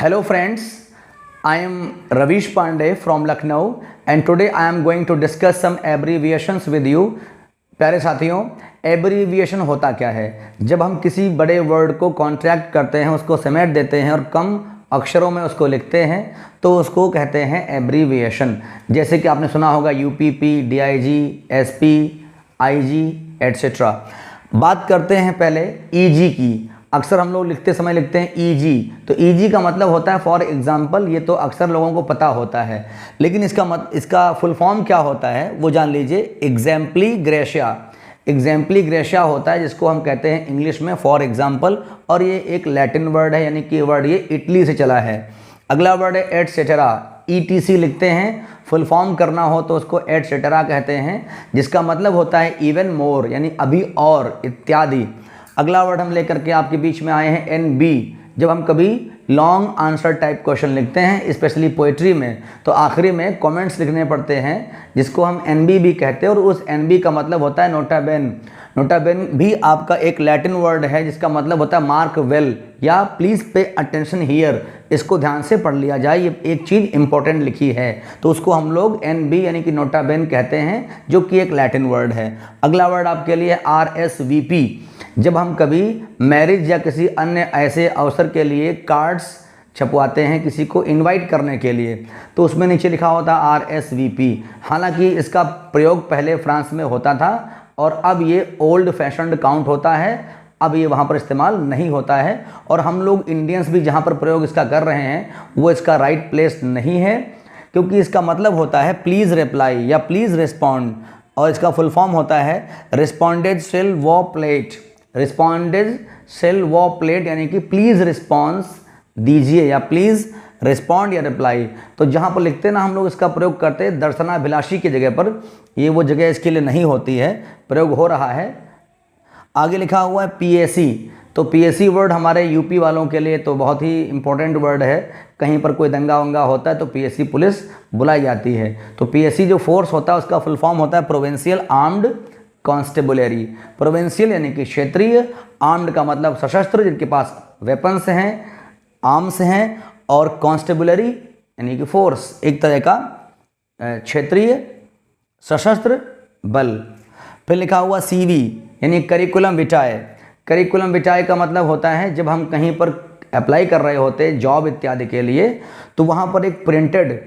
Hello friends, I am Ravish Pandey from Lucknow and today I am going to discuss some abbreviations with you। प्यारे साथियों, abbreviation होता क्या है? जब हम किसी बड़े वर्ड को कॉन्ट्रैक्ट करते हैं, उसको समेट देते हैं और कम अक्षरों में उसको लिखते हैं तो उसको कहते हैं एब्रीविएशन। जैसे कि आपने सुना होगा UPP, DIG, SP, IG etcetera. बात करते हैं पहले ईजी की। अक्सर हम लोग लिखते समय लिखते हैं ईजी, तो ईजी का मतलब होता है फॉर एग्जाम्पल। ये तो अक्सर लोगों को पता होता है, लेकिन इसका फुल फॉर्म क्या होता है वो जान लीजिए। एग्जाम्पली ग्रेशिया। एग्जाम्पली ग्रेशिया होता है जिसको हम कहते हैं इंग्लिश में फॉर एग्जाम्पल, और ये एक लैटिन वर्ड है, यानी कि वर्ड ये इटली से चला है। अगला वर्ड है एटसेटरा। ईटीसी लिखते हैं, फुल फॉर्म करना हो तो उसको एटसेटरा कहते हैं, जिसका मतलब होता है इवन मोर, यानी अभी और, इत्यादि। अगला वर्ड हम लेकर के आपके बीच में आए हैं एनबी। जब हम कभी लॉन्ग आंसर टाइप क्वेश्चन लिखते हैं, स्पेशली पोइट्री में, तो आखिरी में कमेंट्स लिखने पड़ते हैं, जिसको हम एनबी भी कहते हैं, और उस एनबी का मतलब होता है नोटा बेन। नोटा बेन भी आपका एक लैटिन वर्ड है जिसका मतलब होता है मार्क वेल या प्लीज़ पे अटेंशन हियर। इसको ध्यान से पढ़ लिया जाए, ये एक चीज़ इंपॉर्टेंट लिखी है, तो उसको हम लोग एनबी यानी कि नोटा बेन कहते हैं, जो कि एक लैटिन वर्ड है। अगला वर्ड आपके लिए आरएसवीपी। जब हम कभी मैरिज या किसी अन्य ऐसे अवसर के लिए कार्ड्स छपवाते हैं किसी को इनवाइट करने के लिए, तो उसमें नीचे लिखा होता है आरएसवीपी। हालांकि इसका प्रयोग पहले फ्रांस में होता था और अब ये ओल्ड फैशन्ड काउंट होता है, अब ये वहाँ पर इस्तेमाल नहीं होता है। और हम लोग इंडियंस भी जहाँ पर प्रयोग इसका कर रहे हैं वो इसका राइट प्लेस नहीं है, क्योंकि इसका मतलब होता है प्लीज़ रिप्लाई या प्लीज़ रिस्पॉन्ड, और इसका फुल फॉर्म होता है रिस्पॉन्डेड शेल वो प्लेट। रिस्पॉन्डेड शेल वो प्लेट यानी कि प्लीज़ रिस्पॉन्स दीजिए या प्लीज़ रिस्पॉन्ड या रिप्लाई। तो जहाँ पर लिखते ना हम लोग इसका प्रयोग करते हैं दर्शनाभिलाषी की जगह पर, ये वो जगह इसके लिए नहीं होती है, प्रयोग हो रहा है। आगे लिखा हुआ है पीएसी। तो पीएसी वर्ड हमारे यूपी वालों के लिए तो बहुत ही इंपॉर्टेंट वर्ड है। कहीं पर कोई दंगा वंगा होता है तो पीएसी पुलिस बुलाई जाती है। तो पीएसी जो फोर्स होता है उसका फुल फॉर्म होता है प्रोविंशियल आर्म्ड कॉन्स्टेबुलरी। प्रोविंशियल यानी कि क्षेत्रीय, आर्म्ड का मतलब सशस्त्र, जिनके पास वेपन्स हैं, आर्म्स हैं, और कॉन्स्टेबुलरी यानी कि फोर्स, एक तरह का क्षेत्रीय सशस्त्र बल। फिर लिखा हुआ सीवी यानी करिकुलम विटाए। करिकुलम विटाए का मतलब होता है जब हम कहीं पर अप्लाई कर रहे होते हैं जॉब इत्यादि के लिए, तो वहाँ पर एक प्रिंटेड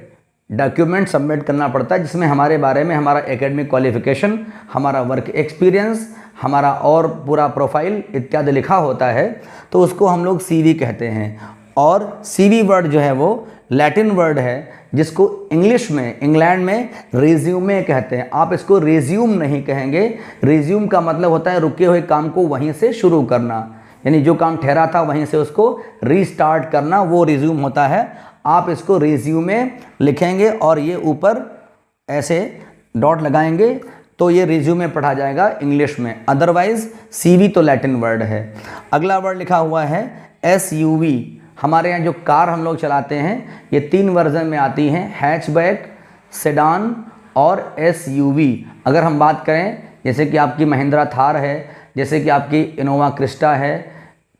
डॉक्यूमेंट सबमिट करना पड़ता है, जिसमें हमारे बारे में हमारा एकेडमिक क्वालिफिकेशन, हमारा वर्क एक्सपीरियंस, हमारा और पूरा प्रोफाइल इत्यादि लिखा होता है, तो उसको हम लोग सीवी कहते हैं। और सीवी वर्ड जो है वो लैटिन वर्ड है, जिसको इंग्लिश में इंग्लैंड में रिज्यूमे कहते हैं। आप इसको रिज्यूम नहीं कहेंगे। रिज्यूम का मतलब होता है रुके हुए काम को वहीं से शुरू करना, यानी जो काम ठहरा था वहीं से उसको रीस्टार्ट करना, वो रिज्यूम होता है। आप इसको रिज्यूमे लिखेंगे और ये ऊपर ऐसे डॉट लगाएंगे तो ये रिज्यूमे पढ़ा जाएगा इंग्लिश में। अदरवाइज सीवी तो लैटिन वर्ड है। अगला वर्ड लिखा हुआ है एसयूवी। हमारे यहाँ जो कार हम लोग चलाते हैं ये 3 वर्जन में आती हैं, हैचबैक, सेडान और एसयूवी। अगर हम बात करें जैसे कि आपकी महिंद्रा थार है, जैसे कि आपकी इनोवा क्रिस्टा है,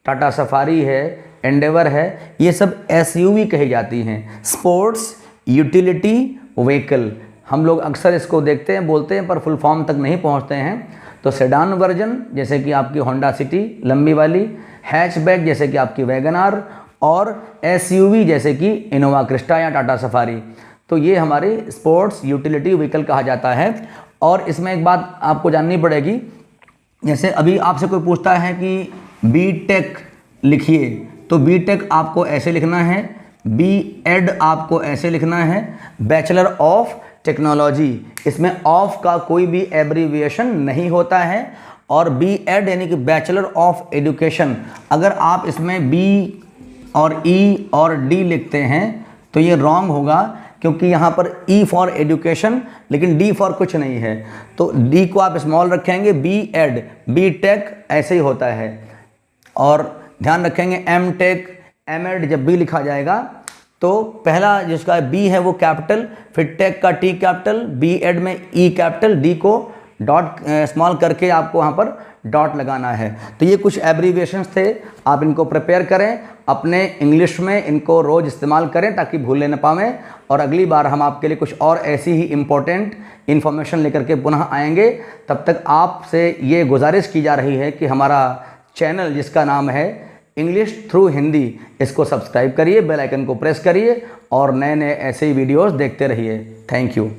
टाटा सफारी है, एंडेवर है, ये सब एसयूवी कही जाती हैं। स्पोर्ट्स यूटिलिटी व्हीकल, हम लोग अक्सर इसको देखते हैं, बोलते हैं, पर फुल फॉर्म तक नहीं पहुंचते हैं। तो सेडान वर्जन जैसे कि आपकी होंडा सिटी लंबी वाली, हैचबैक जैसे कि आपकी वैगन आर, और एसयूवी जैसे कि इनोवा क्रिस्टा या टाटा सफारी। तो ये हमारी स्पोर्ट्स यूटिलिटी व्हीकल कहा जाता है। और इसमें एक बात आपको जाननी पड़ेगी, जैसे अभी आपसे कोई पूछता है कि बीटेक लिखिए, तो बीटेक आपको ऐसे लिखना है, बीएड आपको ऐसे लिखना है, बैचलर ऑफ टेक्नोलॉजी, इसमें ऑफ का कोई भी एब्रीविएशन नहीं होता है। और बीएड यानी कि बैचलर ऑफ एजुकेशन, अगर आप इसमें बी और ई और डी लिखते हैं तो ये रॉन्ग होगा, क्योंकि यहाँ पर ई फॉर एजुकेशन लेकिन डी फॉर कुछ नहीं है, तो डी को आप स्मॉल रखेंगे, बी एड, बी टेक ऐसे ही होता है। और ध्यान रखेंगे एम टेक, एम एड जब भी लिखा जाएगा तो पहला जिसका बी है वो कैपिटल, फिर टेक का टी कैपिटल, बी एड में E capital, D co dot small करके आपको वहाँ पर डॉट लगाना है। तो ये कुछ एब्रीविएशंस थे, आप इनको प्रिपेयर करें, अपने इंग्लिश में इनको रोज़ इस्तेमाल करें ताकि भूलने न पावें। और अगली बार हम आपके लिए कुछ और ऐसी ही इम्पोर्टेंट इन्फॉर्मेशन लेकर के पुनः आएंगे। तब तक आपसे ये गुजारिश की जा रही है कि हमारा चैनल जिसका नाम है इंग्लिश थ्रू हिंदी, इसको सब्सक्राइब करिए, बेल आइकन को प्रेस करिए और नए नए ऐसे ही वीडियोस देखते रहिए। Thank you.